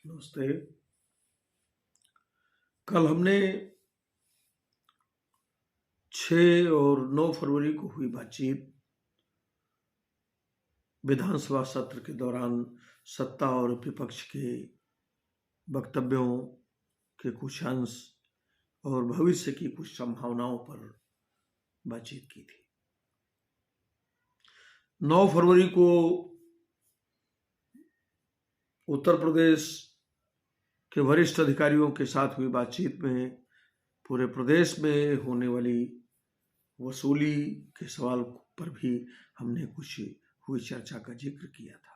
नमस्ते। कल हमने 6 और 9 फरवरी को हुई बातचीत विधानसभा सत्र के दौरान सत्ता और विपक्ष के वक्तव्यों के कुछ अंश और भविष्य की कुछ संभावनाओं पर बातचीत की थी। 9 फरवरी को उत्तर प्रदेश के वरिष्ठ अधिकारियों के साथ हुई बातचीत में पूरे प्रदेश में होने वाली वसूली के सवाल पर भी हमने कुछ हुई चर्चा का जिक्र किया था।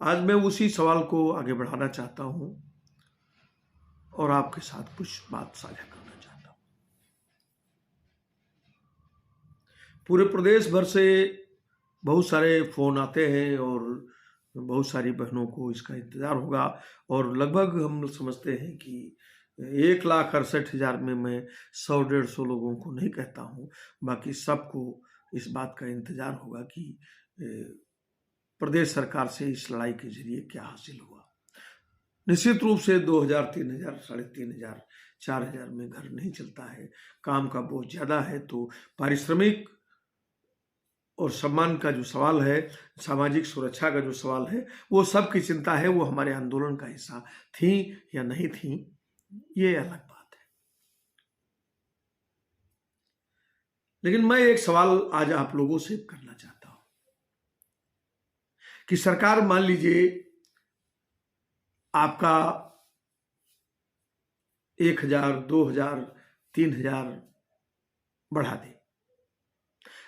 आज मैं उसी सवाल को आगे बढ़ाना चाहता हूं और आपके साथ कुछ बात साझा करना चाहता हूं। पूरे प्रदेश भर से बहुत सारे फोन आते हैं और बहुत सारी बहनों को इसका इंतजार होगा और लगभग हम समझते हैं कि 1,68,000 में मैं 100-150 लोगों को नहीं कहता हूं, बाकी सबको इस बात का इंतजार होगा कि प्रदेश सरकार से इस लड़ाई के जरिए क्या हासिल हुआ। निश्चित रूप से 2,000, 3,000, 3,500, 4,000 में घर नहीं चलता है। काम का बोझ ज्यादा है तो पारिश्रमिक और सम्मान का जो सवाल है, सामाजिक सुरक्षा का जो सवाल है, वो सबकी चिंता है। वो हमारे आंदोलन का हिस्सा थी या नहीं थी, ये अलग बात है। लेकिन मैं एक सवाल आज आप लोगों से करना चाहता हूं कि सरकार मान लीजिए आपका 1,000, 2,000, 3,000 बढ़ा दे,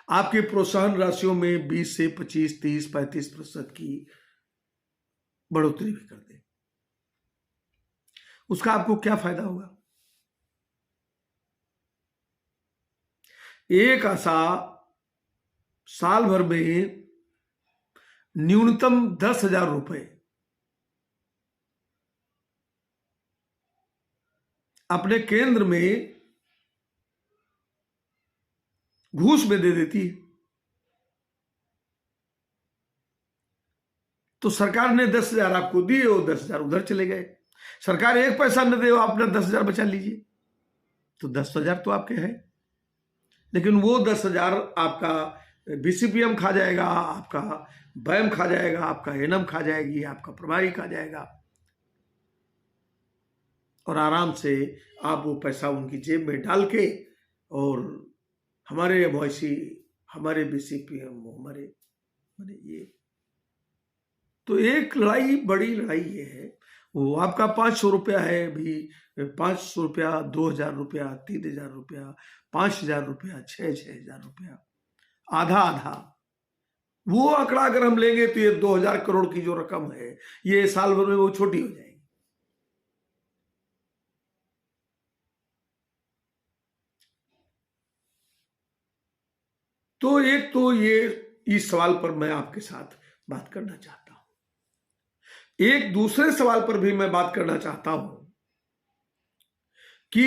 आपके प्रोत्साहन राशियों में 20 से 25, 30, 35% की बढ़ोतरी भी कर दे, उसका आपको क्या फायदा होगा? एक आशा साल भर में न्यूनतम 10,000 रुपए अपने केंद्र में घूस में दे देती है, तो सरकार ने 10,000 आपको दिए और 10,000 उधर चले गए। सरकार 1 पैसा न दे, आपने 10,000 बचा लीजिए, तो 10,000 तो आपके हैं। लेकिन वो 10,000 आपका बीसीपीएम खा जाएगा, आपका बैम खा जाएगा, आपका एनम खा जाएगी, आपका प्रभारी खा जाएगा और आराम से आप वो पैसा उनकी जेब में डाल के और हमारे एमओसी, हमारे बीसीपीएम, हमारे ये तो एक लड़ाई, बड़ी लड़ाई ये है। वो आपका 500 रुपया है, भी 500 रुपया, 2,000 रुपया, 3,000 रुपया, 5,000 रुपया, 6,000 रुपया, आधा आधा। वो आंकड़ा अगर हम लेंगे तो ये 2,000 करोड़ की जो रकम है, ये साल भर में वो छोटी हो जाएगी। तो एक तो ये इस सवाल पर मैं आपके साथ बात करना चाहता हूं। एक दूसरे सवाल पर भी मैं बात करना चाहता हूं कि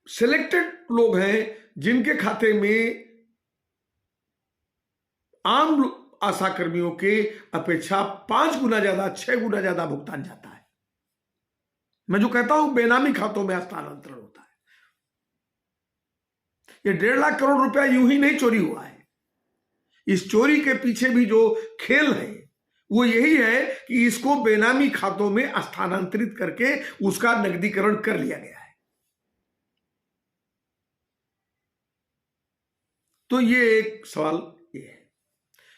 सिलेक्टेड लोग हैं जिनके खाते में आम आशा कर्मियों के अपेक्षा 5 गुना ज्यादा, 6 गुना ज्यादा भुगतान जाता है। मैं जो कहता हूं बेनामी खातों में हस्तांतरण होता है। ये 1.5 लाख करोड़ रुपया यूं ही नहीं चोरी हुआ है। इस चोरी के पीछे भी जो खेल है वो यही है कि इसको बेनामी खातों में स्थानांतरित करके उसका नकदीकरण कर लिया गया है। तो ये एक सवाल ये है।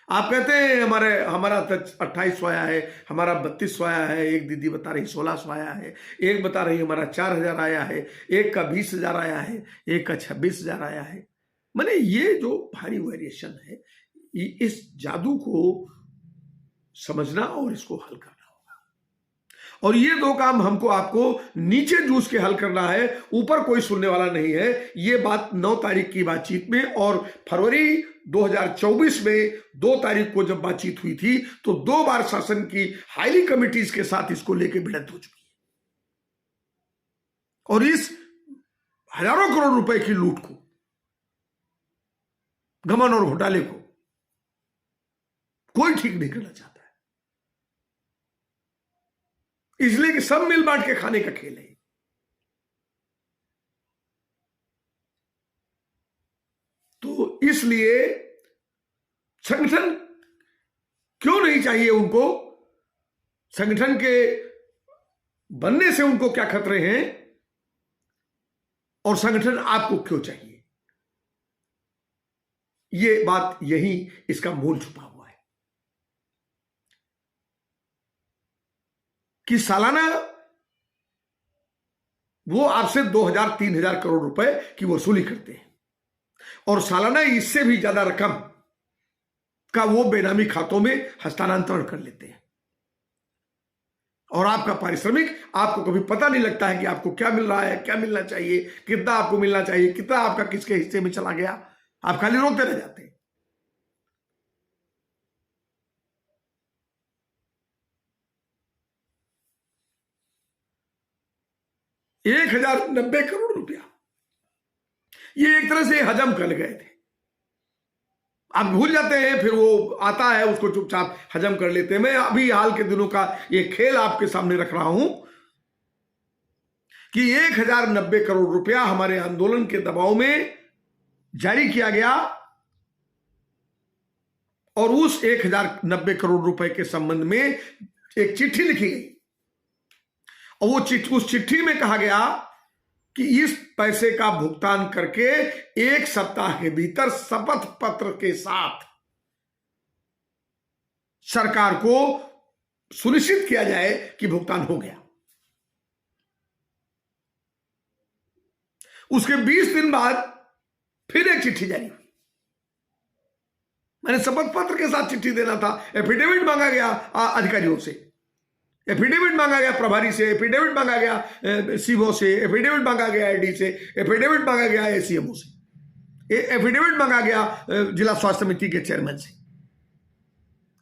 आप कहते हैं हमारा 2800 आया है, हमारा 3200 आया है, एक दीदी बता रही 1600 आया है, एक बता रही हमारा 4,000 आया है, एक का 20,000 आया है, एक का 26,000 आया है। माने ये जो भारी वेरिएशन है, इस जादू को समझना और इसको हल करना होगा। और ये 2 काम हमको आपको नीचे जूस के हल करना है, ऊपर कोई सुनने वाला नहीं है। ये बात 9 तारीख की बातचीत में और फरवरी 2024 में 2 तारीख को जब बातचीत हुई थी तो 2 बार शासन की हाईली कमिटीज के साथ इसको लेके भिड़ंत हो चुकी है। और इस हजारों करोड़ रुपए की लूट को, गमन और घोटाले को कोई ठीक नहीं करना चाहता है। इसलिए कि सब मिल बांट के खाने का खेल है। तो इसलिए संगठन क्यों नहीं चाहिए उनको, संगठन के बनने से उनको क्या खतरे हैं, और संगठन आपको क्यों चाहिए, ये बात, यही इसका मूल छुपा हुआ है। कि सालाना वो आपसे 2000-3000 करोड़ रुपए की वसूली करते हैं, और सालाना इससे भी ज्यादा रकम का वो बेनामी खातों में हस्तांतरण कर लेते हैं, और आपका पारिश्रमिक आपको कभी पता नहीं लगता है कि आपको क्या मिल रहा है, क्या मिलना चाहिए, कितना आपको मिलना चाहिए, कितना आपका किसके हिस्से में चला गया, आप खाली रोते रह जाते हैं। ₹1090 करोड़ ये एक तरह से हजम कर गए थे। आप भूल जाते हैं, फिर वो आता है, उसको चुपचाप हजम कर लेते हैं। मैं अभी हाल के दिनों का ये खेल आपके सामने रख रहा हूं कि 1090 करोड़ रुपया हमारे आंदोलन के दबाव में जारी किया गया, और उस 1090 करोड़ रुपए के संबंध में एक चिट्ठी लिखी गई, और वो उस चिट्ठी में कहा गया कि इस पैसे का भुगतान करके 1 सप्ताह के भीतर शपथ पत्र के साथ सरकार को सुनिश्चित किया जाए कि भुगतान हो गया। उसके 20 दिन बाद फिर एक चिट्ठी जारी हुई। मैंने शपथ पत्र के साथ चिट्ठी देना था, एफिडेविट मांगा गया अधिकारियों से, एफिडेविट मांगा गया प्रभारी से, एफिडेविट मांगा गया सीओ से, एफिडेविट मांगा गया आईडी से, एफिडेविट मांगा गया एसीएमओ से, एफिडेविट मांगा गया जिला स्वास्थ्य समिति के चेयरमैन से।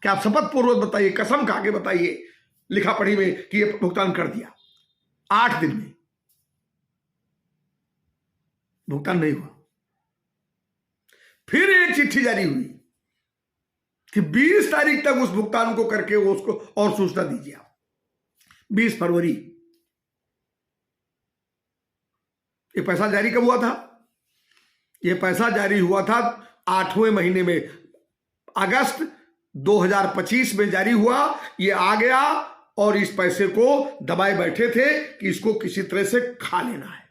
क्या आप शपथ पूर्वक बताइए, कसम खा के बताइए लिखा पढ़ी में कि ये भुगतान कर दिया। 8 दिन में भुगतान नहीं हुआ। फिर एक चिट्ठी जारी हुई कि 20 तारीख तक उस भुगतान को करके वो उसको और सूचना दीजिए आप। 20 फरवरी ये पैसा जारी कब हुआ था? ये पैसा जारी हुआ था 8वें महीने में, अगस्त 2025 में जारी हुआ। ये आ गया और इस पैसे को दबाए बैठे थे कि इसको किसी तरह से खा लेना है।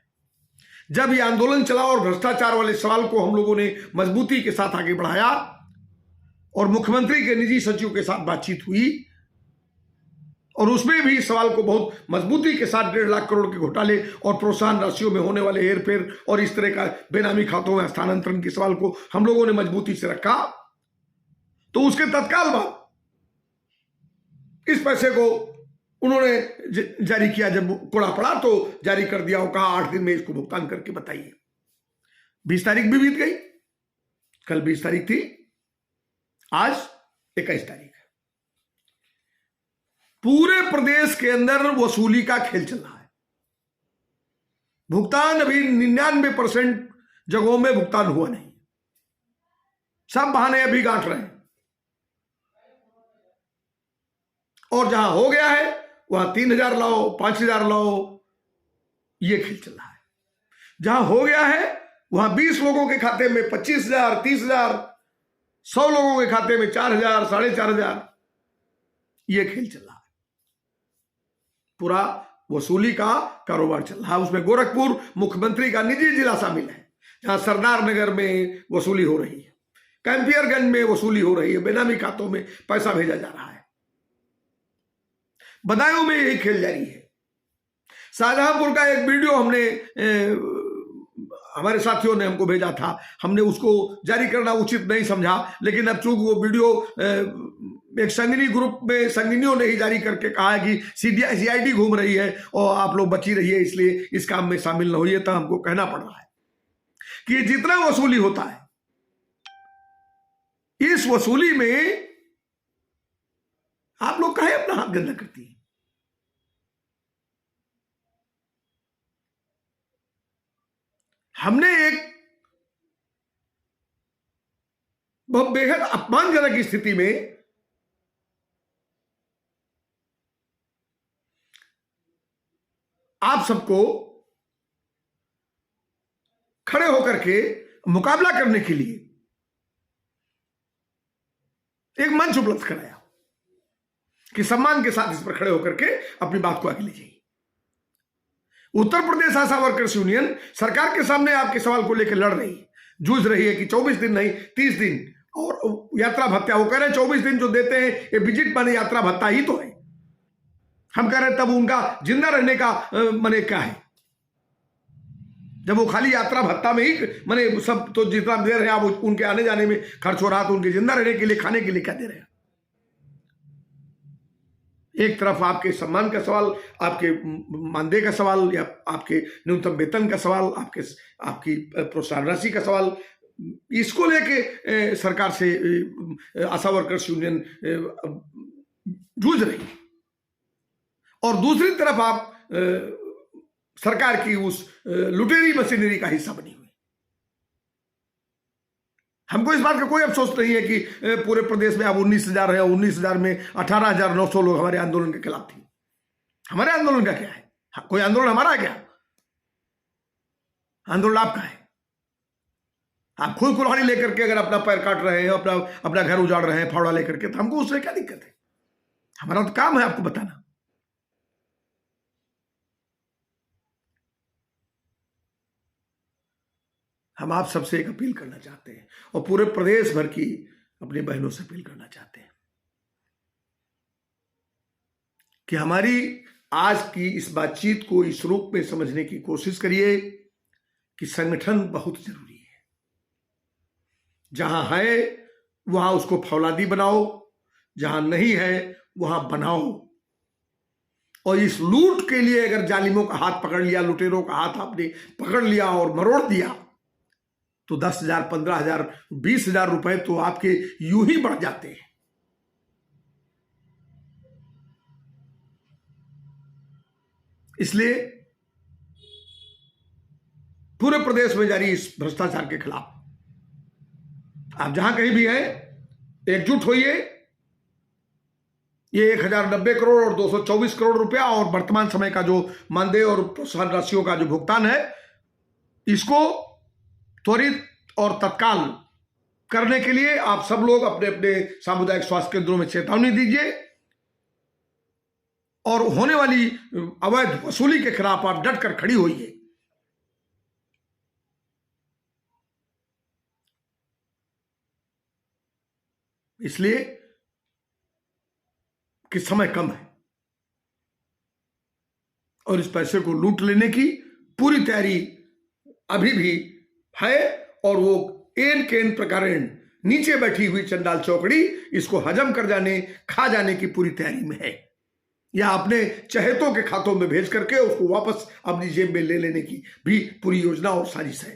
जब ये आंदोलन चला और भ्रष्टाचार वाले सवाल को हम लोगों ने मजबूती के साथ आगे बढ़ाया और मुख्यमंत्री के निजी सचिव के साथ बातचीत हुई और उसमें भी इस सवाल को बहुत मजबूती के साथ 1.5 लाख करोड़ के घोटाले और प्रोत्साहन राशियों में होने वाले हेरफेर और इस तरह का बेनामी खातों में हस्तांतरण के सवाल को हम लोगों ने मजबूती से रखा। तो उसके तत्काल बाद इस पैसे को उन्होंने जारी किया। जब कोड़ा पड़ा तो जारी कर दिया और कहा 8 दिन में इसको भुगतान करके बताइए। 20 तारीख भी बीत गई, कल 20 तारीख थी, आज 21 तारीख है। पूरे प्रदेश के अंदर वसूली का खेल चल रहा है। भुगतान अभी 99% जगहों में भुगतान हुआ नहीं। सब बहाने अभी गांठ रहे हैं और जहां हो गया है वहां 3000 लाओ, 5000 लाओ, ये खेल चल रहा है। जहां हो गया है वहां 20 लोगों के खाते में 25,000, 30,000, 100 लोगों के खाते में 4,000, 4,500, ये खेल चल रहा है। पूरा वसूली का कारोबार चल रहा है। उसमें गोरखपुर मुख्यमंत्री का निजी जिला शामिल है, जहां सरदार नगर में वसूली हो रही है, कैंपियरगंज में वसूली हो रही है, बेनामी खातों में पैसा भेजा जा रहा है, बदायूं में यही खेल जारी है। शाहजहांपुर का एक वीडियो हमने हमारे साथियों ने हमको भेजा था, हमने उसको जारी करना उचित नहीं समझा, लेकिन अब चूंकि वो वीडियो एक संगिनी ग्रुप में संगिनियों ने ही जारी करके कहा है कि सीआईडी घूम रही है और आप लोग बची रहिए, इसलिए इस काम में शामिल न होइए, तो हमको कहना पड़ रहा है कि जितना वसूली होता है इस वसूली में आप लोग काहे अपना हाथ गंदा करती हैं? हमने एक बहुत बेहद अपमानजनक स्थिति में आप सबको खड़े होकर के मुकाबला करने के लिए एक मंच उपलब्ध कराया कि सम्मान के साथ इस पर खड़े होकर के अपनी बात को आगे ले जाइए। उत्तर प्रदेश आशा वर्कर्स यूनियन सरकार के सामने आपके सवाल को लेकर लड़ रही है, जूझ रही है कि 24 दिन नहीं 30 दिन और यात्रा भत्ता। वो कह रहे हैं 24 दिन जो देते हैं ये विजिट माने यात्रा भत्ता ही तो है। हम कह रहे हैं तब उनका जिंदा रहने का माने क्या है, जब वो खाली यात्रा भत्ता में ही माने सब तो जितना दे रहे हैं आप उनके आने जाने में खर्च हो रहा, तो उनके जिंदा रहने के लिए खाने के लिए क्या दे रहे हैं। एक तरफ आपके सम्मान का सवाल, आपके मानदेय का सवाल, या आपके न्यूनतम वेतन का सवाल, आपकी प्रोत्साहन राशि का सवाल, इसको लेके सरकार से आशा वर्कर्स यूनियन जूझ रही है। और दूसरी तरफ आप सरकार की उस लुटेरी मशीनरी का हिस्सा बनी हुई। हमको इस बात का कोई अफसोस नहीं है कि पूरे प्रदेश में अब 19,000 है, 19,000 में 18,900 लोग हमारे आंदोलन के खिलाफ थे। हमारे आंदोलन का क्या है? कोई आंदोलन हमारा है क्या? आंदोलन आपका है। आप खुद कुल्हाड़ी लेकर के अगर अपना पैर काट रहे हैं, अपना घर उजाड़ रहे हैं फावड़ा लेकर के, तो हमको उससे क्या दिक्कत है? हमारा तो काम है आपको बताना। हम आप सबसे एक अपील करना चाहते हैं और पूरे प्रदेश भर की अपनी बहनों से अपील करना चाहते हैं कि हमारी आज की इस बातचीत को इस रूप में समझने की कोशिश करिए कि संगठन बहुत जरूरी है। जहां है वहां उसको फौलादी बनाओ, जहां नहीं है वहां बनाओ। और इस लूट के लिए अगर जालिमों का हाथ पकड़ लिया, लुटेरों का हाथ आपने पकड़ लिया और मरोड़ दिया, तो 10,000, 15,000, 20,000 रुपए तो आपके यूं ही बढ़ जाते हैं। इसलिए पूरे प्रदेश में जारी इस भ्रष्टाचार के खिलाफ आप जहां कहीं भी हैं एकजुट होइए। ये 1,090 करोड़ और 224 करोड़ रुपया और वर्तमान समय का जो मानदेय और प्रोत्साहन राशियों का जो भुगतान है, इसको त्वरित और तत्काल करने के लिए आप सब लोग अपने अपने सामुदायिक स्वास्थ्य केंद्रों में चेतावनी दीजिए और होने वाली अवैध वसूली के खिलाफ आप डट कर खड़ी होइए। इसलिए कि समय कम है और इस पैसे को लूट लेने की पूरी तैयारी अभी भी है और वो एन केन प्रकारेण नीचे बैठी हुई चंडाल चौकड़ी इसको हजम कर जाने, खा जाने की पूरी तैयारी में है, या अपने चहेतों के खातों में भेज करके उसको वापस अपनी जेब में ले लेने की भी पूरी योजना और साजिश है।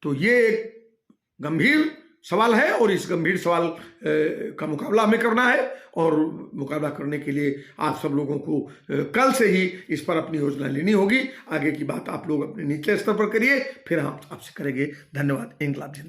तो ये एक गंभीर सवाल है और इस गंभीर सवाल का मुकाबला हमें करना है और मुकाबला करने के लिए आप सब लोगों को कल से ही इस पर अपनी योजना लेनी होगी। आगे की बात आप लोग अपने निचले स्तर पर करिए, फिर हम आपसे करेंगे। धन्यवाद। इंकलाब जिंदाबाद।